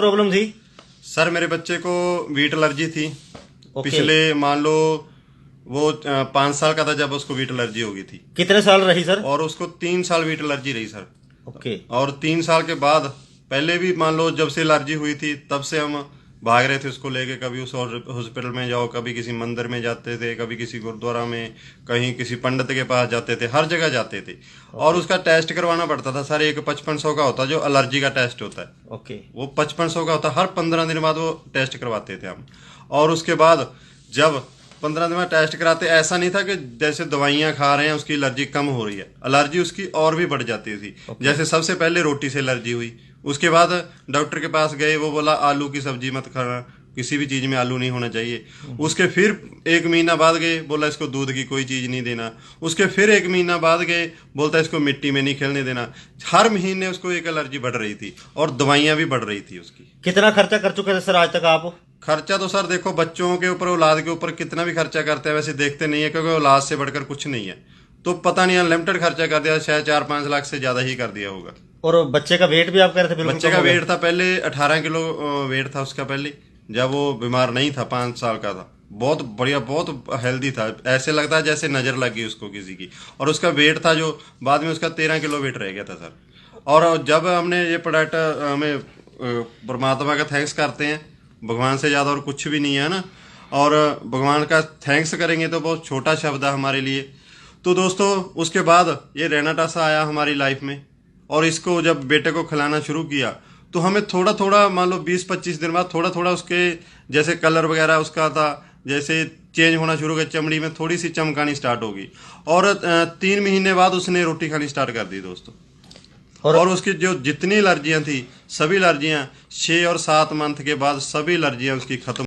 Problem थी? Sir मेरे बच्चे को वीट एलर्जी थी। ओके। पिछले मान लो वो 5 साल का था जब उसको वीट एलर्जी हो गई थी। कितने साल रही सर? और उसको 3 साल वीट एलर्जी रही सर। ओके। और 3 साल के बाद पहले भी मान लो जब से एलर्जी हुई थी तब से हम भाग रहे थे उसको लेके, कभी उस हॉस्पिटल में जाओ, कभी किसी मंदिर में जाते थे, कभी किसी गुरुद्वारा में, कहीं किसी पंडित के पास जाते थे, हर जगह जाते थे। और उसका टेस्ट करवाना पड़ता था सर। एक 5500 का होता है जो एलर्जी का टेस्ट होता है। ओके। वो 5500 का होता है। हर 15 दिन बाद वो टेस्ट करवाते थे हम। और उसके बाद जब 15 दिन में टेस्ट कराते, ऐसा नहीं था कि जैसे दवाइयां खा रहे हैं उसकी एलर्जी कम हो रही है, एलर्जी उसकी और भी बढ़ जाती थी। जैसे सबसे पहले रोटी से एलर्जी हुई, उसके बाद डॉक्टर के पास गए, वो बोला आलू की सब्जी मत खाना, किसी भी चीज में आलू नहीं होना चाहिए। उसके फिर 1 महीना बाद गए, बोला इसको दूध की कोई चीज नहीं देना। उसके फिर 1 महीना बाद गए, बोलता इसको मिट्टी में नहीं खेलने देना। हर महीने उसको एक एलर्जी बढ़ रही थी और दवाइयां भी बढ़ रही थी उसकी। कितना खर्चा कर चुके थे सर आज तक आप? खर्चा तो सर देखो, बच्चों के ऊपर, औलाद के ऊपर कितना भी खर्चा करते हैं वैसे देखते नहीं है, क्योंकि औलाद से बढ़कर कुछ नहीं है। तो पता नहीं अनलिमिटेड खर्चा कर दिया, शायद 4-5 लाख से ज्यादा ही कर दिया होगा। और बच्चे का वेट भी आप कह रहे थे बिल्कुल बच्चे कम का हो गया? वेट था पहले 18 किलो वेट था उसका पहले, जब वो बीमार नहीं था, 5 साल का था। बहुत बढ़िया, बहुत हेल्दी था, ऐसे लगता है जैसे नजर लगी उसको किसी की। और उसका वेट था जो बाद में उसका 13 किलो वेट रह गया था सर। और जब हमने ये प्रोडक्ट, हमें परमात्मा का थैंक्स करते हैं, भगवान से ज़्यादा और कुछ भी नहीं है ना। और भगवान का थैंक्स करेंगे तो बहुत छोटा शब्द है हमारे लिए। तो दोस्तों उसके बाद ये रेनाटासा आया हमारी लाइफ में, और इसको जब बेटे को खिलाना शुरू किया तो हमें थोड़ा थोड़ा, मान लो 20-25 दिन बाद थोड़ा थोड़ा उसके जैसे कलर वगैरह उसका था जैसे चेंज होना शुरू हो गया, चमड़ी में थोड़ी सी चमकानी स्टार्ट होगी। और 3 महीने बाद उसने रोटी खानी स्टार्ट कर दी दोस्तों। और उसकी जो जितनी एलर्जियां थी, सभी एलर्जियां 6 और 7 मंथ के बाद सभी एलर्जियां उसकी खत्म।